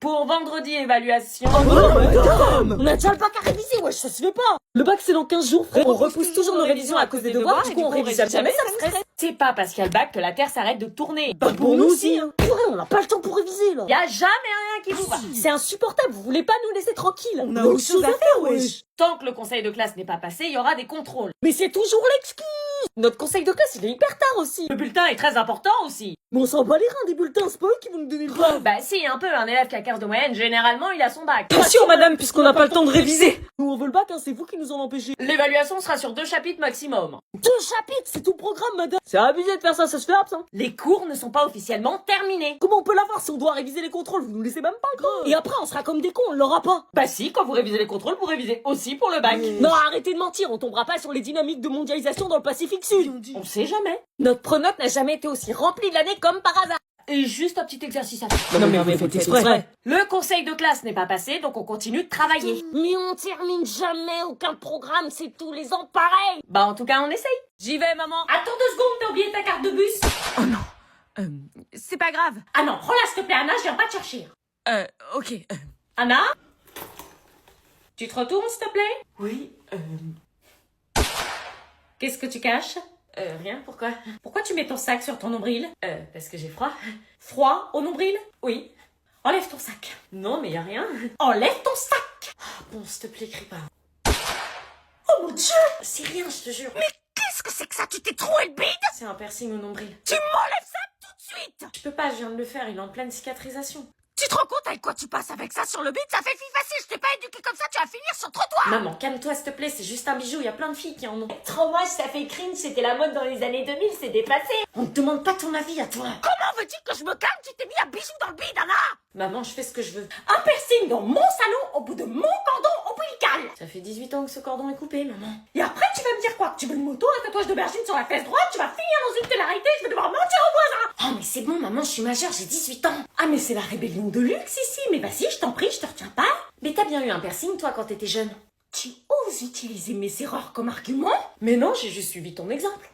Pour vendredi, évaluation. Oh non, madame! On a déjà le bac à réviser, wesh, ça se fait pas! Le bac, c'est dans 15 jours, frère. On repousse toujours nos révisions à cause des devoirs, du coup, on révise jamais, ça me stresse. C'est pas parce qu'il y a le bac que la Terre s'arrête de tourner. Bah, pour nous aussi, hein. Purée, on a pas le temps pour réviser, là. Y a jamais rien qui vous va. C'est insupportable, vous voulez pas nous laisser tranquilles. On a autre chose à faire, wesh. Tant que le conseil de classe n'est pas passé, il y aura des contrôles. Mais c'est toujours l'excuse! Notre conseil de classe, il est hyper tard aussi. Le bulletin est très important aussi. Mais on s'en bat les reins des bulletins, c'est pas eux qui vont nous donner le bac. Bah si, un peu, un élève qui a 15 de moyenne, généralement, il a son bac. Bien sûr, madame, puisqu'on n'a pas le temps de réviser. Nous, on veut le bac, hein, c'est vous qui nous en empêchez. L'évaluation sera sur 2 chapitres maximum. 2 chapitres, c'est tout le programme, madame. C'est abusé de faire ça, ça se fait absent. Les cours ne sont pas officiellement terminés. Comment on peut l'avoir si on doit réviser les contrôles? Vous nous laissez même pas le temps. Et après, on sera comme des cons, on l'aura pas. Bah si, quand vous révisez les contrôles, vous révisez aussi pour le bac. Non, arrêtez de mentir, on tombera pas sur les dynamiques de mondialisation dans le Pacifique Sud. On sait jamais. Notre pronote n'a jamais été aussi remplie de l'année comme par hasard. Et juste un petit exercice à faire. Non mais faites exprès. Le conseil de classe n'est pas passé, donc on continue de travailler. Mais on termine jamais aucun programme, c'est tous les ans pareil. Bah en tout cas, on essaye. J'y vais, maman. Attends 2 secondes, t'as oublié ta carte de bus. Oh non. C'est pas grave. Ah non, prends-la s'il te plaît, Anna, je viens pas te chercher. Ok. Anna? Tu te retournes s'il te plaît? Oui, Qu'est-ce que tu caches? Rien, pourquoi? Pourquoi tu mets ton sac sur ton nombril? Parce que j'ai froid. Froid au nombril? Oui. Enlève ton sac. Non, mais y a rien. Enlève ton sac! Bon, s'il te plaît, crie pas. Oh mon Dieu! C'est rien, je te jure. Mais Qu'est-ce que c'est que ça? Tu t'es troué le bide? c'est un piercing au nombril. Tu m'enlèves ça tout de suite. Je peux pas, je viens de le faire, il est en pleine cicatrisation. Tu te rends compte avec quoi tu passes avec ça sur le bide? Ça fait fille facile, je t'ai pas éduqué comme ça, tu vas finir sur le trottoir. Maman, calme-toi s'il te plaît, c'est juste un bijou, il y a plein de filles qui en ont. Trop moche, ça fait cringe, c'était la mode dans les années 2000, c'est dépassé. On te demande pas ton avis à toi. Comment veux-tu que je me calme? Tu t'es mis un bijou dans le bide, Anna. Maman, je fais ce que je veux. Un piercing dans mon salon au bout de mon cordon ombilical. Ça fait 18 ans que ce cordon est coupé, maman. Et après, tu vas me dire quoi? Tu veux une moto, un tatouage d'aubergine sur la fesse droite? Tu vas finir dans une télé-réalité, je vais devoir mentir aux voisins. Oh, mais c'est bon, maman, je suis majeure, j'ai 18 ans. Ah, mais c'est la rébellion de luxe ici. Mais vas-y, je t'en prie, je te retiens pas. Mais t'as bien eu un piercing, toi, quand t'étais jeune. Tu oses utiliser mes erreurs comme argument? Mais non, j'ai juste suivi ton exemple.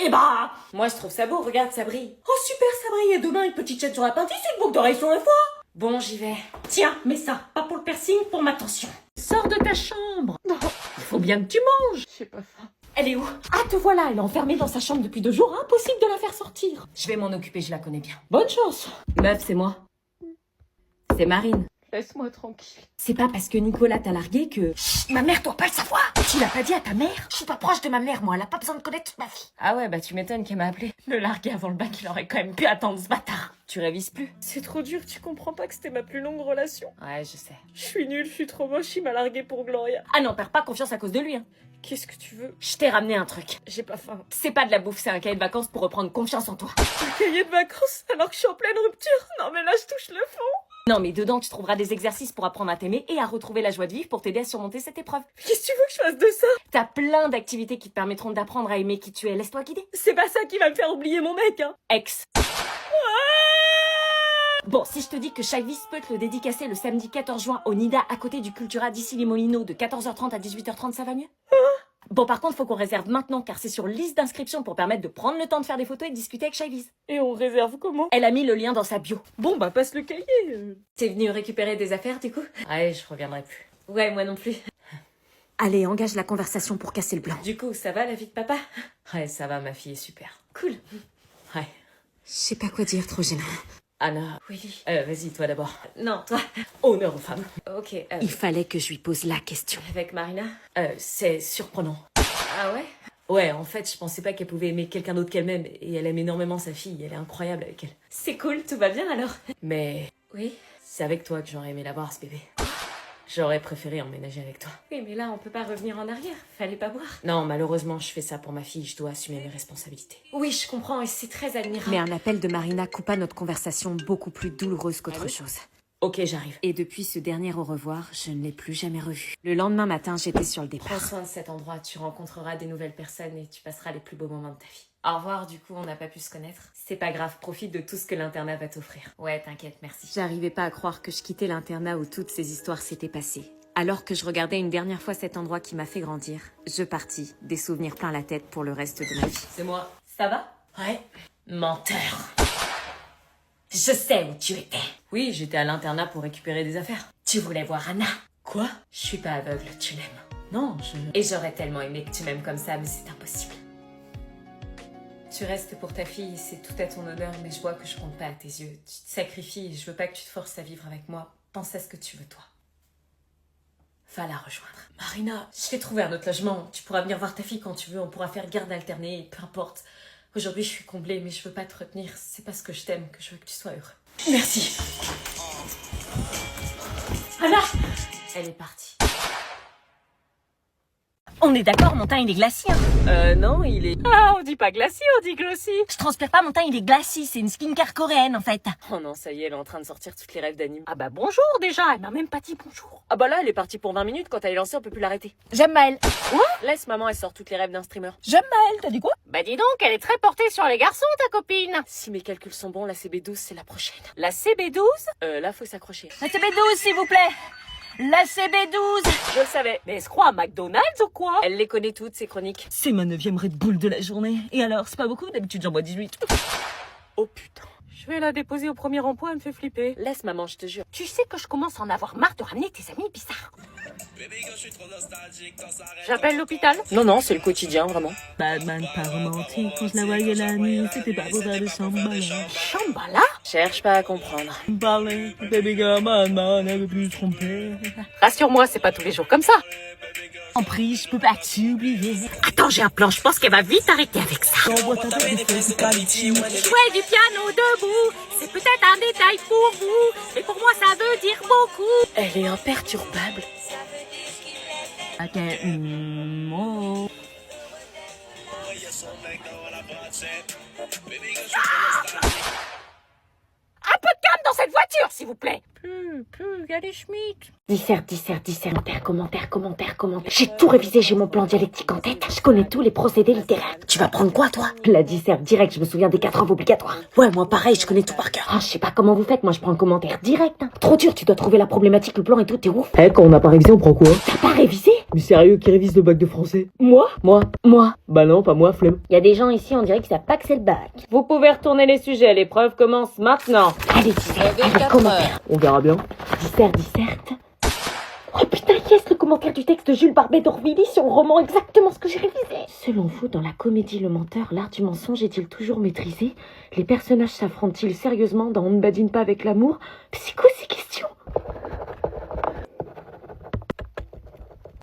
Eh bah, moi je trouve ça beau, regarde, ça brille. Oh super, ça brille, et demain une petite chaîne sur la peinture, une boucle d'oreille sur le foie. Bon, j'y vais. Tiens, mets ça, pas pour le piercing, pour ma tension. Sors de ta chambre. Non, il faut bien que tu manges. j'ai pas faim. Elle est où? Ah, te voilà, elle est enfermée dans sa chambre depuis 2 jours, impossible de la faire sortir. Je vais m'en occuper, je la connais bien. Bonne chance. Meuf, c'est moi. C'est Marine. Laisse-moi tranquille. C'est pas parce que Nicolas t'a largué que... Chut, ma mère doit pas le savoir. Tu l'as pas dit à ta mère? Je suis pas proche de ma mère, moi. Elle a pas besoin de connaître toute ma vie. Ah ouais, bah tu m'étonnes qu'elle m'a appelé. Le larguer avant le bac, il aurait quand même pu attendre ce bâtard. Tu révises plus? C'est trop dur, tu comprends pas que c'était ma plus longue relation. Ouais, je sais. Je suis nulle, je suis trop moche, il m'a largué pour Gloria. Ah non, perds pas confiance à cause de lui, hein. Qu'est-ce que tu veux? Je t'ai ramené un truc. J'ai pas faim. C'est pas de la bouffe, c'est un cahier de vacances pour reprendre confiance en toi. Un cahier de vacances alors que je suis en pleine rupture. Non mais là je touche le fond. Non, mais dedans, tu trouveras des exercices pour apprendre à t'aimer et à retrouver la joie de vivre pour t'aider à surmonter cette épreuve. Qu'est-ce que tu veux que je fasse de ça? T'as plein d'activités qui te permettront d'apprendre à aimer qui tu es. Laisse-toi guider. C'est pas ça qui va me faire oublier mon mec, hein. Ex. Bon, si je te dis que Chavis peut te le dédicacer le samedi 14 juin au Nida à côté du Cultura d'Issy-les-Moulineaux de 14h30 à 18h30, ça va mieux? Bon, par contre, faut qu'on réserve maintenant car c'est sur liste d'inscription pour permettre de prendre le temps de faire des photos et de discuter avec Chavis. Et on réserve comment? Elle a mis le lien dans sa bio. Bon bah passe le cahier. T'es venu récupérer des affaires du coup? Ouais, je reviendrai plus. Ouais, moi non plus. Allez, engage la conversation pour casser le blanc. Du coup, ça va la vie de papa? Ouais, ça va, ma fille est super. Cool. Ouais. Je sais pas quoi dire, trop gênant. Anna. Oui. Vas-y, toi d'abord. Non, toi. Honneur aux femmes. Ok. Il fallait que je lui pose la question. Avec Marina? C'est surprenant. Ah ouais? Ouais, en fait, je pensais pas qu'elle pouvait aimer quelqu'un d'autre qu'elle-même, et elle aime énormément sa fille, elle est incroyable avec elle. C'est cool, tout va bien alors? Mais... Oui? C'est avec toi que j'aurais aimé l'avoir, ce bébé. J'aurais préféré emménager avec toi. Oui, mais là, on peut pas revenir en arrière, fallait pas boire. Non, malheureusement, je fais ça pour ma fille, je dois assumer mes responsabilités. Oui, je comprends, et c'est très admirable. Mais un appel de Marina coupa notre conversation beaucoup plus douloureuse qu'autre chose. Ok, j'arrive. Et depuis ce dernier au revoir, je ne l'ai plus jamais revu. Le lendemain matin, j'étais sur le Prends départ. soin de cet endroit, tu rencontreras des nouvelles personnes et tu passeras les plus beaux moments de ta vie. Au revoir, du coup, on n'a pas pu se connaître. C'est pas grave, profite de tout ce que l'internat va t'offrir. Ouais, t'inquiète, merci. J'arrivais pas à croire que je quittais l'internat où toutes ces histoires s'étaient passées. Alors que je regardais une dernière fois cet endroit qui m'a fait grandir, je partis, des souvenirs plein la tête pour le reste de ma vie. C'est moi. Ça va? Ouais. Menteur. Je sais où tu étais. Oui, j'étais à l'internat pour récupérer des affaires. Tu voulais voir Anna. Quoi? Je suis pas aveugle, tu l'aimes. Non, Et j'aurais tellement aimé que tu m'aimes comme ça, mais c'est impossible. Tu restes pour ta fille, c'est tout à ton honneur, mais je vois que je compte pas à tes yeux. Tu te sacrifies et je veux pas que tu te forces à vivre avec moi. Pense à ce que tu veux, toi. Va la rejoindre. Marina, je t'ai trouvé un autre logement. Tu pourras venir voir ta fille quand tu veux, on pourra faire garde alternée, peu importe. Aujourd'hui, je suis comblée, mais je veux pas te retenir. C'est parce que je t'aime que je veux que tu sois heureux. Merci. Anna! Elle est partie. On est d'accord, mon teint il est glacis. Hein. Non, il est... Ah, on dit pas glacis, on dit glossy. Je transpire pas, mon teint il est glacis. C'est une skincare coréenne en fait. Oh non, ça y est, elle est en train de sortir toutes les rêves d'anime. Ah bah bonjour déjà, elle m'a même pas dit bonjour. Ah bah là, elle est partie pour 20 minutes. Quand elle est lancée, on peut plus l'arrêter. J'aime Maëlle. Laisse maman, elle sort toutes les rêves d'un streamer. J'aime Maëlle, t'as dit quoi? Bah dis donc, elle est très portée sur les garçons, ta copine. Si mes calculs sont bons, la CB12, c'est la prochaine. La CB12? Là, faut s'accrocher. La CB12 s'il vous plaît. La CB12. Je le savais. Mais elle se croit à McDonald's ou quoi? Elle les connaît toutes, ces chroniques. C'est ma 9e Red Bull de la journée. Et alors, c'est pas beaucoup? D'habitude j'en bois 18. Oh putain. Je vais la déposer au premier rond-point, elle me fait flipper. Laisse maman, je te jure. Tu sais que je commence à en avoir marre de ramener tes amis bizarres. J'appelle l'hôpital? Non, c'est le quotidien, vraiment. Batman pas romantique, quand je la voyais la nuit, c'était pas pour faire de Shambhala. Shambhala? Cherche pas à comprendre. Parler, baby girl, man, elle veut plus se tromper. Rassure-moi, c'est pas tous les jours comme ça. En prie, je peux pas t'oublier. Attends, j'ai un plan, je pense qu'elle va vite arrêter avec ça. J'envoie ta belle physicality. Jouer du piano debout, c'est peut-être un détail pour vous, mais pour moi ça veut dire beaucoup. Elle est imperturbable. Ok, oh. Un peu de calme dans cette voiture, s'il vous plaît. Plus, allez Schmitt. Dissert, commentaire. J'ai tout révisé, j'ai mon plan dialectique en tête. Je connais tous les procédés littéraires. Tu vas prendre quoi, toi? La dissert direct, je me souviens des 4 œuvres obligatoires. Ouais, moi pareil, je connais tout par cœur. Ah, je sais pas comment vous faites, moi je prends le commentaire direct. Hein. Trop dur, tu dois trouver la problématique, le plan et tout, t'es ouf. Quand on n'a pas révisé, on prend quoi? T'as pas révisé? Mais sérieux, qui révise le bac de français? Moi. Bah non, pas moi, flemme. Y a des gens ici, on dirait qu'ils savent pas que c'est le bac. Vous pouvez retourner les sujets, l'épreuve commence maintenant. Allez, dissert, allez, commentaire. On verra bien. Dissert. Oh putain, yes, le commentaire du texte de Jules Barbet d'Orvilly sur le roman, exactement ce que j'ai révisé. Selon vous, dans la comédie Le Menteur, l'art du mensonge est-il toujours maîtrisé? Les personnages s'affrontent-ils sérieusement dans On ne badine pas avec l'amour? C'est quoi ces questions?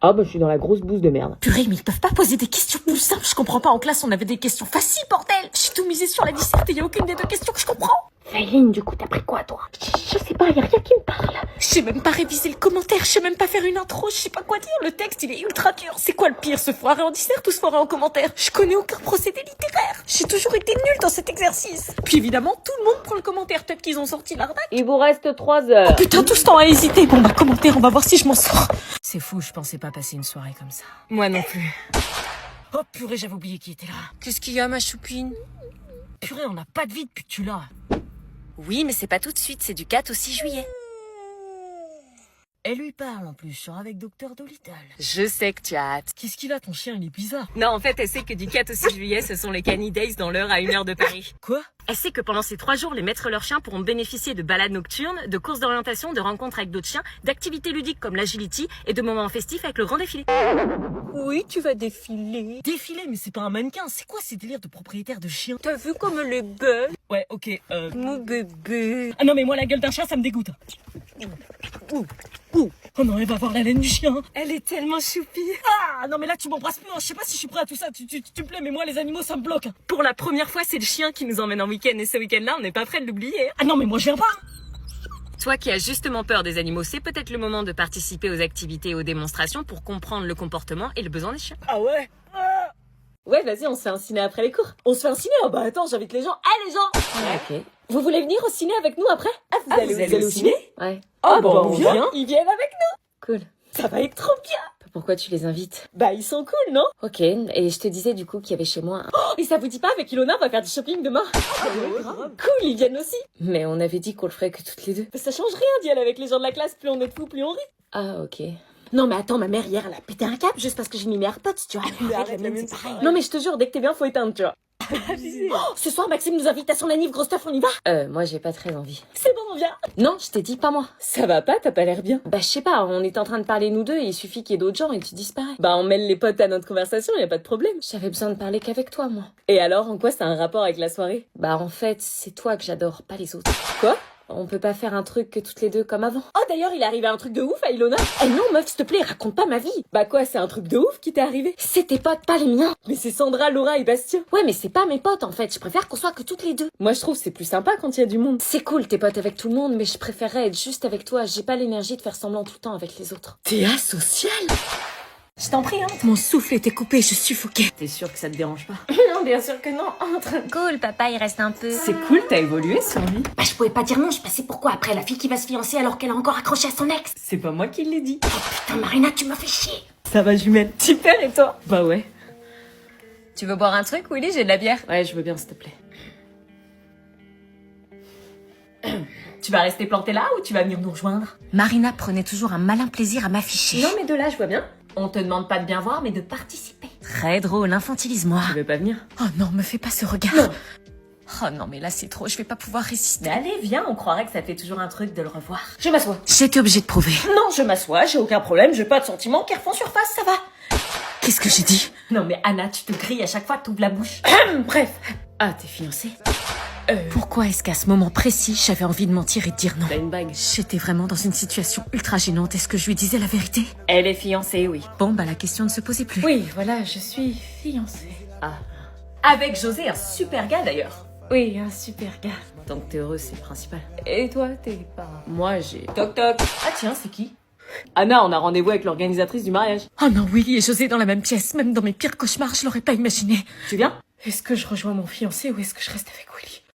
Ah bah je suis dans la grosse bouse de merde. Purée, mais ils peuvent pas poser des questions plus simples. Je comprends pas, en classe on avait des questions faciles, bordel. J'ai tout misé sur la disserte et y a aucune des deux questions que je comprends. Failine, du coup, t'as pris quoi, toi? Je sais pas, y a rien qui me parle. Je sais même pas réviser le commentaire, je sais même pas faire une intro, je sais pas quoi dire. Le texte, il est ultra dur. C'est quoi le pire, se foirer en disserte ou se foirer en commentaire? Je connais aucun procédé littéraire. J'ai toujours été nulle dans cet exercice. Puis évidemment, tout le monde prend le commentaire. Peut-être qu'ils ont sorti l'arnaque. Il vous reste 3 heures. Putain, tout ce temps à hésiter. Bon, bah, commentaire, on va voir si je m'en sors. C'est fou, je pensais pas passer une soirée comme ça. Moi non plus. Oh purée, j'avais oublié qui était là. Qu'est-ce qu'il y a, ma choupine? Purée, on n'a pas de vie depuis que tu l'as. Oui, mais c'est pas tout de suite, c'est du 4 au 6 juillet. Elle lui parle en plus, genre avec Docteur Dolittle. Je sais que tu as hâte. Qu'est-ce qu'il a, ton chien, il est bizarre. Non, en fait, elle sait que du 4 au 6 juillet, ce sont les Canny Days dans l'heure à 1h de Paris. Quoi? Elle sait que pendant ces 3 jours, les maîtres leurs chiens pourront bénéficier de balades nocturnes, de courses d'orientation, de rencontres avec d'autres chiens, d'activités ludiques comme l'agility et de moments festifs avec le grand défilé. Oui, tu vas défiler. Défilé, mais c'est pas un mannequin, c'est quoi ces délires de propriétaire de chien? T'as vu comme elle est belle? Ouais, ok, Mon bébé. Ah non, mais moi, la gueule d'un chat, ça me dégoûte. Oh non, elle va voir la laine du chien. Elle est tellement choupie. Ah non, mais là, tu m'embrasses plus, hein. Je sais pas si je suis prêt à tout ça. Tu me plais, mais moi, les animaux, ça me bloque. Pour la première fois, c'est le chien qui nous emmène en week-end et ce week-end-là, on n'est pas prêt de l'oublier. Ah non, mais moi, je viens pas. Toi qui as justement peur des animaux, c'est peut-être le moment de participer aux activités et aux démonstrations pour comprendre le comportement et le besoin des chiens. Ah ouais? Ouais, vas-y, on se fait un ciné après les cours. On se fait un ciné? Oh bah attends, j'invite les gens. Ah, les gens! Ok. Vous voulez venir au ciné avec nous après? Ah, vous allez au ciné? Ouais. Ah bah on on vient. vient. Ils viennent avec nous. Cool. Ça va être trop bien. Pourquoi tu les invites? Bah ils sont cool, non? Ok, et je te disais du coup qu'il y avait chez moi... Oh, et ça vous dit pas, avec Ilona, on va faire du shopping demain? Ah ouais, grave. Cool, ils viennent aussi. Mais on avait dit qu'on le ferait que toutes les deux. Mais ça change rien d'y aller avec les gens de la classe, plus on est de fous, plus on rit. Ah, ok. Non, mais attends, ma mère, hier, elle a pété un câble juste parce que j'ai mis mes AirPods, tu vois. Mais Arrête, arrête, la la mienne, mienne, c'est c'est pareil. Non mais je te jure, dès que t'es bien, faut éteindre, tu vois. Oh, ce soir, Maxime nous invite à son anniv, gros stuff, on y va? Moi j'ai pas très envie. C'est bon, on vient. Non, je t'ai dit pas moi. Ça va pas, t'as pas l'air bien. Bah je sais pas, on est en train de parler nous deux et il suffit qu'il y ait d'autres gens et tu disparais. Bah on mêle les potes à notre conversation, y a pas de problème. J'avais besoin de parler qu'avec toi, moi. Et alors, en quoi ça a un rapport avec la soirée? Bah en fait, c'est toi que j'adore, pas les autres. Quoi? On peut pas faire un truc que toutes les deux comme avant. Oh, d'ailleurs, il est arrivé un truc de ouf à Ilona. Eh non, meuf, s'il te plaît, raconte pas ma vie. Bah quoi, c'est un truc de ouf qui t'est arrivé? C'est tes potes, pas les miens. Mais c'est Sandra, Laura et Bastien. Ouais, mais c'est pas mes potes, en fait. Je préfère qu'on soit que toutes les deux. Moi je trouve c'est plus sympa quand il y a du monde. C'est cool tes potes avec tout le monde, mais je préférerais être juste avec toi. J'ai pas l'énergie de faire semblant tout le temps avec les autres. T'es asocial? Je t'en prie, hein. Mon souffle était coupé, je suffoquais. T'es sûr que ça te dérange pas? Non, bien sûr que non. Entre. Cool, papa, il reste un peu. C'est cool, t'as évolué sur lui. Bah, je pouvais pas dire non, je passais pourquoi après la fille qui va se fiancer alors qu'elle a encore accroché à son ex. C'est pas moi qui l'ai dit. Putain, Marina, tu m'as fait chier. Ça va jumelle. Super, et toi? Bah ouais. Tu veux boire un truc, Willy? J'ai de la bière. Ouais, je veux bien s'il te plaît. Tu vas rester planté là ou tu vas venir nous rejoindre? Marina prenait toujours un malin plaisir à m'afficher. Non, mais de là, je vois bien. On te demande pas de bien voir, mais de participer. Très drôle, infantilise-moi. Tu veux pas venir? Oh non, me fais pas ce regard. Non. Oh non, mais là c'est trop, je vais pas pouvoir résister. Mais allez, viens, on croirait que ça fait toujours un truc de le revoir. Je m'assois. J'étais obligée de prouver. Non, je m'assois, j'ai aucun problème, j'ai pas de sentiments qui refont surface, ça va. Qu'est-ce que j'ai dit? Non, mais Anna, tu te grilles à chaque fois que t'ouvres la bouche. Bref. Ah, t'es fiancée? Pourquoi est-ce qu'à ce moment précis, j'avais envie de mentir et de dire non? T'as une bague? J'étais vraiment dans une situation ultra gênante. Est-ce que je lui disais la vérité? Elle est fiancée, oui. Bon, bah la question ne se posait plus. Oui, voilà, je suis fiancée. Ah. Avec José, un super gars d'ailleurs. Oui, un super gars. Tant que t'es heureuse, c'est le principal. Et toi, t'es pas... Moi, j'ai... Toc toc. Ah tiens, c'est qui? Anna, on a rendez-vous avec l'organisatrice du mariage. Oh non, Willy et José dans la même pièce. Même dans mes pires cauchemars, je l'aurais pas imaginé. Tu viens? Est-ce que je rejoins mon fiancé ou est-ce que je reste avec Willy?